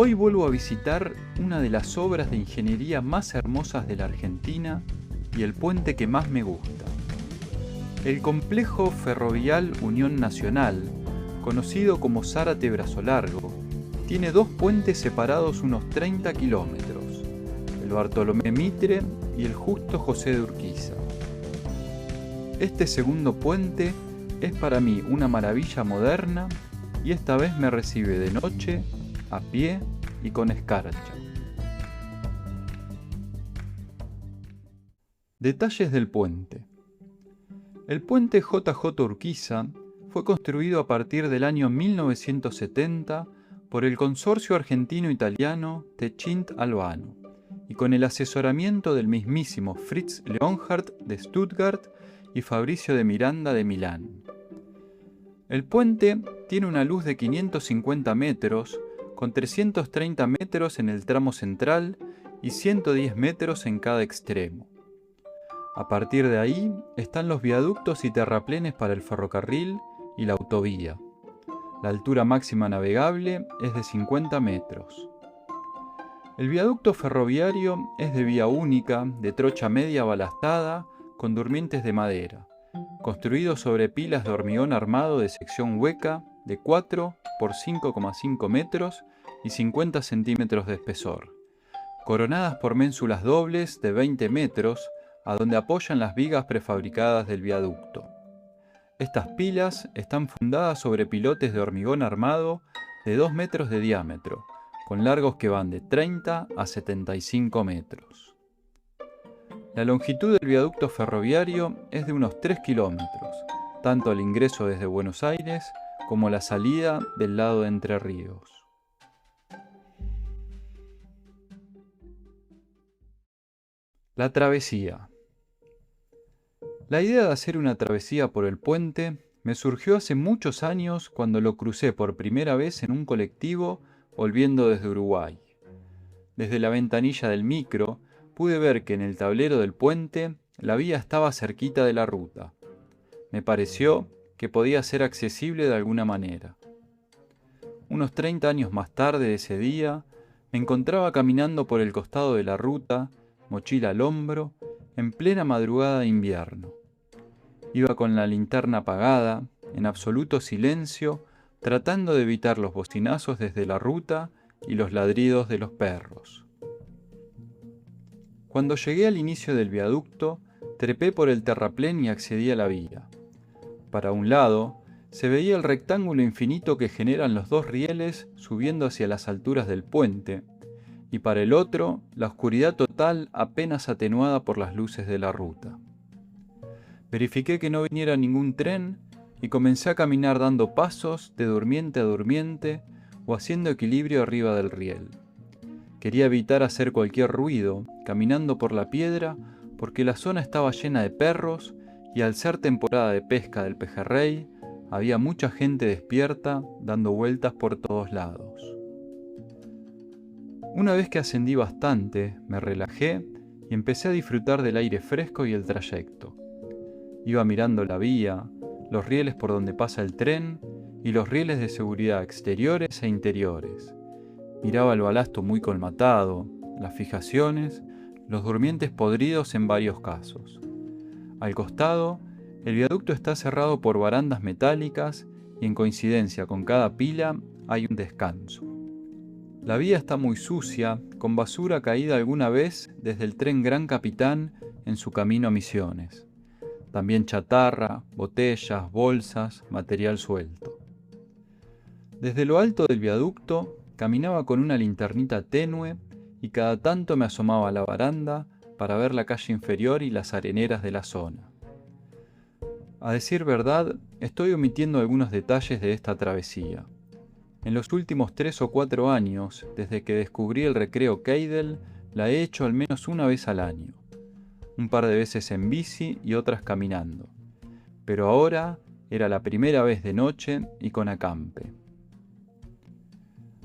Hoy vuelvo a visitar una de las obras de ingeniería más hermosas de la Argentina y el puente que más me gusta. El complejo ferrovial Unión Nacional, conocido como Zárate Brazo Largo, tiene dos puentes separados unos 30 kilómetros, el Bartolomé Mitre y el Justo José de Urquiza. Este segundo puente es para mí una maravilla moderna y esta vez me recibe de noche, a pie y con escarcha. Detalles del puente. El puente JJ Urquiza fue construido a partir del año 1970 por el consorcio argentino-italiano Techint Albano y con el asesoramiento del mismísimo Fritz Leonhardt de Stuttgart y Fabricio de Miranda de Milán. El puente tiene una luz de 550 metros, con 330 metros en el tramo central y 110 metros en cada extremo. A partir de ahí están los viaductos y terraplenes para el ferrocarril y la autovía. La altura máxima navegable es de 50 metros. El viaducto ferroviario es de vía única, de trocha media balastada, con durmientes de madera, construido sobre pilas de hormigón armado de sección hueca de 4 por 5,5 metros y 50 centímetros de espesor, coronadas por ménsulas dobles de 20 metros, a donde apoyan las vigas prefabricadas del viaducto. Estas pilas están fundadas sobre pilotes de hormigón armado de 2 metros de diámetro, con largos que van de 30 a 75 metros. La longitud del viaducto ferroviario es de unos 3 kilómetros, tanto el ingreso desde Buenos Aires como la salida del lado de Entre Ríos. La travesía. La idea de hacer una travesía por el puente me surgió hace muchos años cuando lo crucé por primera vez en un colectivo volviendo desde Uruguay. Desde la ventanilla del micro pude ver que en el tablero del puente la vía estaba cerquita de la ruta. Me pareció que podía ser accesible de alguna manera. Unos 30 años más tarde de ese día, me encontraba caminando por el costado de la ruta, mochila al hombro, en plena madrugada de invierno. Iba con la linterna apagada, en absoluto silencio, tratando de evitar los bocinazos desde la ruta y los ladridos de los perros. Cuando llegué al inicio del viaducto, trepé por el terraplén y accedí a la vía. Para un lado, se veía el rectángulo infinito que generan los dos rieles subiendo hacia las alturas del puente, y para el otro, la oscuridad total apenas atenuada por las luces de la ruta. Verifiqué que no viniera ningún tren y comencé a caminar dando pasos de durmiente a durmiente o haciendo equilibrio arriba del riel. Quería evitar hacer cualquier ruido, caminando por la piedra, porque la zona estaba llena de perros y al ser temporada de pesca del pejerrey, había mucha gente despierta dando vueltas por todos lados. Una vez que ascendí bastante, me relajé y empecé a disfrutar del aire fresco y el trayecto. Iba mirando la vía, los rieles por donde pasa el tren y los rieles de seguridad exteriores e interiores. Miraba el balasto muy colmatado, las fijaciones, los durmientes podridos en varios casos. Al costado, el viaducto está cerrado por barandas metálicas y en coincidencia con cada pila hay un descanso. La vía está muy sucia, con basura caída alguna vez desde el tren Gran Capitán en su camino a Misiones. También chatarra, botellas, bolsas, material suelto. Desde lo alto del viaducto caminaba con una linternita tenue y cada tanto me asomaba a la baranda para ver la calle inferior y las areneras de la zona. A decir verdad, estoy omitiendo algunos detalles de esta travesía. En los últimos 3 o 4 años, desde que descubrí el recreo Keidel, la he hecho al menos una vez al año. Un par de veces en bici y otras caminando. Pero ahora era la primera vez de noche y con acampe.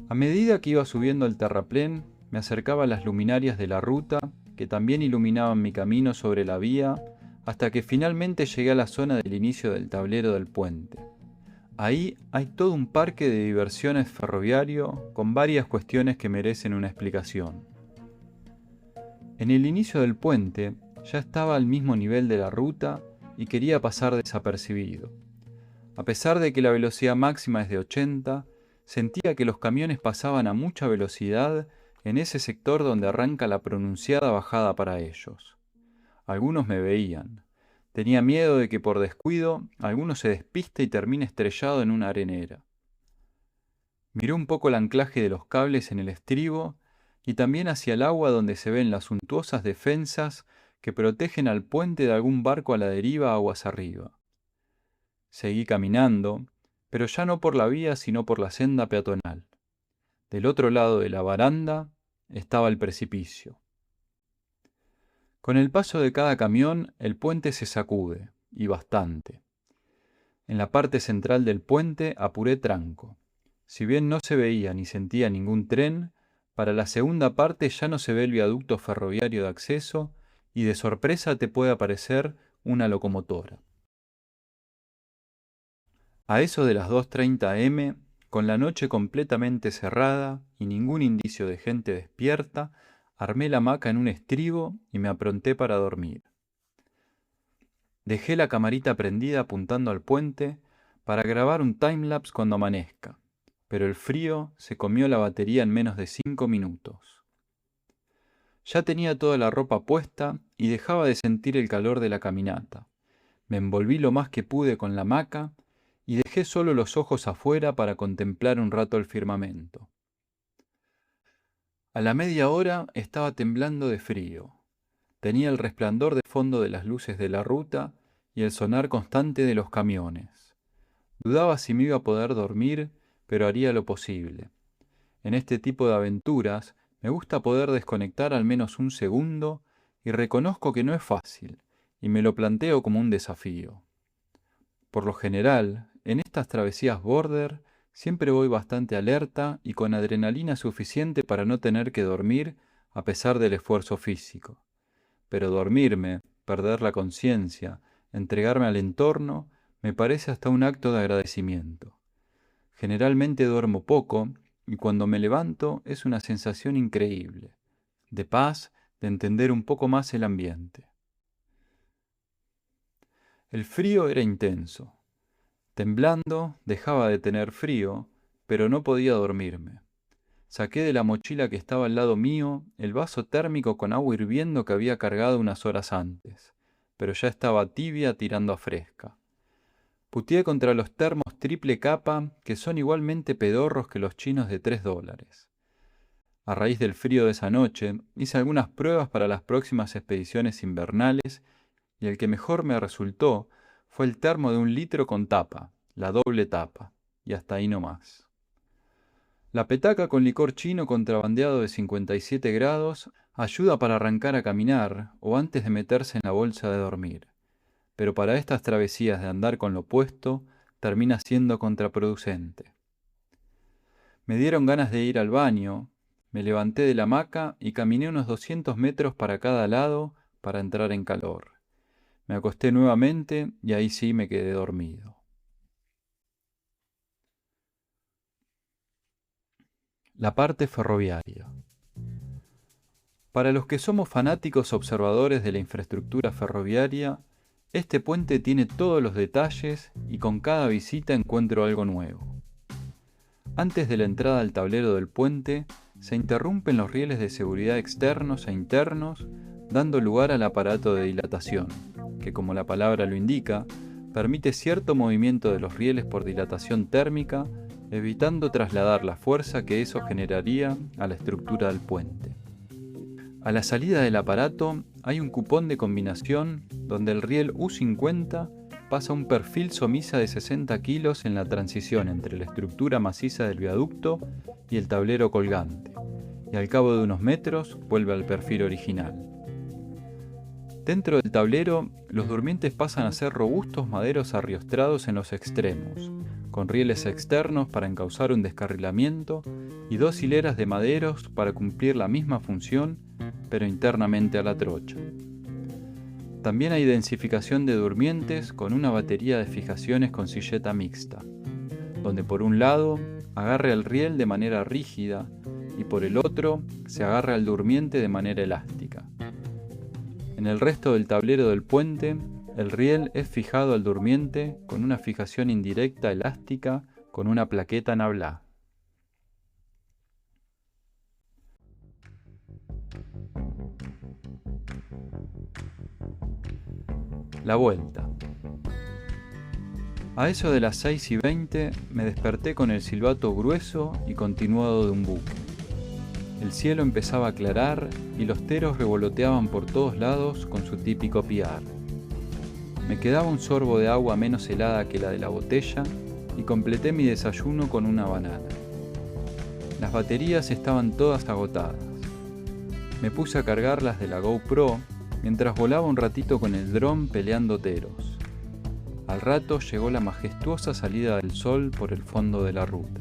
A medida que iba subiendo el terraplén, me acercaba a las luminarias de la ruta, que también iluminaban mi camino sobre la vía, hasta que finalmente llegué a la zona del inicio del tablero del puente. Ahí hay todo un parque de diversiones ferroviario con varias cuestiones que merecen una explicación. En el inicio del puente ya estaba al mismo nivel de la ruta y quería pasar desapercibido. A pesar de que la velocidad máxima es de 80, sentía que los camiones pasaban a mucha velocidad en ese sector donde arranca la pronunciada bajada para ellos. Algunos me veían. Tenía miedo de que por descuido alguno se despiste y termine estrellado en una arenera. Miré un poco el anclaje de los cables en el estribo y también hacia el agua donde se ven las suntuosas defensas que protegen al puente de algún barco a la deriva aguas arriba. Seguí caminando, pero ya no por la vía sino por la senda peatonal. Del otro lado de la baranda estaba el precipicio. Con el paso de cada camión, el puente se sacude, y bastante. En la parte central del puente apuré tranco. Si bien no se veía ni sentía ningún tren, para la segunda parte ya no se ve el viaducto ferroviario de acceso y de sorpresa te puede aparecer una locomotora. A eso de las 2:30 am, con la noche completamente cerrada y ningún indicio de gente despierta, armé la hamaca en un estribo y me apronté para dormir. Dejé la camarita prendida apuntando al puente para grabar un timelapse cuando amanezca, pero el frío se comió la batería en menos de 5 minutos. Ya tenía toda la ropa puesta y dejaba de sentir el calor de la caminata. Me envolví lo más que pude con la hamaca y dejé solo los ojos afuera para contemplar un rato el firmamento. A la media hora estaba temblando de frío. Tenía el resplandor de fondo de las luces de la ruta y el sonar constante de los camiones. Dudaba si me iba a poder dormir, pero haría lo posible. En este tipo de aventuras me gusta poder desconectar al menos un segundo y reconozco que no es fácil, y me lo planteo como un desafío. Por lo general, en estas travesías border, siempre voy bastante alerta y con adrenalina suficiente para no tener que dormir a pesar del esfuerzo físico. Pero dormirme, perder la conciencia, entregarme al entorno, me parece hasta un acto de agradecimiento. Generalmente duermo poco y cuando me levanto es una sensación increíble, de paz, de entender un poco más el ambiente. El frío era intenso. Temblando, dejaba de tener frío, pero no podía dormirme. Saqué de la mochila que estaba al lado mío el vaso térmico con agua hirviendo que había cargado unas horas antes, pero ya estaba tibia tirando a fresca. Puteé contra los termos triple capa, que son igualmente pedorros que los chinos de $3. A raíz del frío de esa noche, hice algunas pruebas para las próximas expediciones invernales y el que mejor me resultó fue el termo de 1 litro con tapa, la doble tapa, y hasta ahí no más. La petaca con licor chino contrabandeado de 57 grados ayuda para arrancar a caminar o antes de meterse en la bolsa de dormir, pero para estas travesías de andar con lo puesto termina siendo contraproducente. Me dieron ganas de ir al baño, me levanté de la hamaca y caminé unos 200 metros para cada lado para entrar en calor. Me acosté nuevamente y ahí sí me quedé dormido. La parte ferroviaria. Para los que somos fanáticos observadores de la infraestructura ferroviaria, este puente tiene todos los detalles y con cada visita encuentro algo nuevo. Antes de la entrada al tablero del puente, se interrumpen los rieles de seguridad externos e internos, dando lugar al aparato de dilatación, que como la palabra lo indica, permite cierto movimiento de los rieles por dilatación térmica, evitando trasladar la fuerza que eso generaría a la estructura del puente. A la salida del aparato hay un cupón de combinación donde el riel U50 pasa un perfil somisa de 60 kilos en la transición entre la estructura maciza del viaducto y el tablero colgante, y al cabo de unos metros vuelve al perfil original. Dentro del tablero, los durmientes pasan a ser robustos maderos arriostrados en los extremos, con rieles externos para encauzar un descarrilamiento y 2 hileras de maderos para cumplir la misma función, pero internamente a la trocha. También hay densificación de durmientes con una batería de fijaciones con silleta mixta. donde por un lado agarre el riel de manera rígida y por el otro se agarra al durmiente de manera elástica. En el resto del tablero del puente, el riel es fijado al durmiente con una fijación indirecta elástica con una plaqueta enablada. La vuelta. A eso de las 6:20 me desperté con el silbato grueso y continuado de un buque. El cielo empezaba a aclarar y los teros revoloteaban por todos lados con su típico piar. Me quedaba un sorbo de agua menos helada que la de la botella y completé mi desayuno con una banana. Las baterías estaban todas agotadas. Me puse a cargarlas de la GoPro mientras volaba un ratito con el dron peleando teros. Al rato llegó la majestuosa salida del sol por el fondo de la ruta.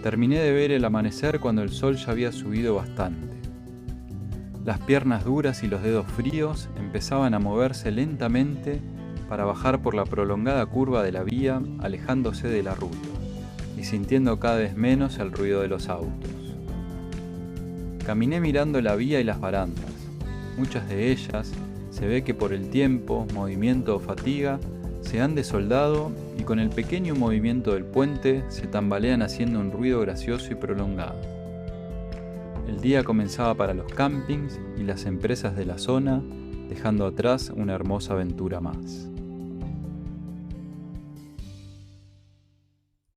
Terminé de ver el amanecer cuando el sol ya había subido bastante. Las piernas duras y los dedos fríos empezaban a moverse lentamente para bajar por la prolongada curva de la vía, alejándose de la ruta y sintiendo cada vez menos el ruido de los autos. Caminé mirando la vía y las barandas. Muchas de ellas se ve que por el tiempo, movimiento o fatiga se han desoldado y con el pequeño movimiento del puente se tambalean haciendo un ruido gracioso y prolongado. El día comenzaba para los campings y las empresas de la zona, dejando atrás una hermosa aventura más.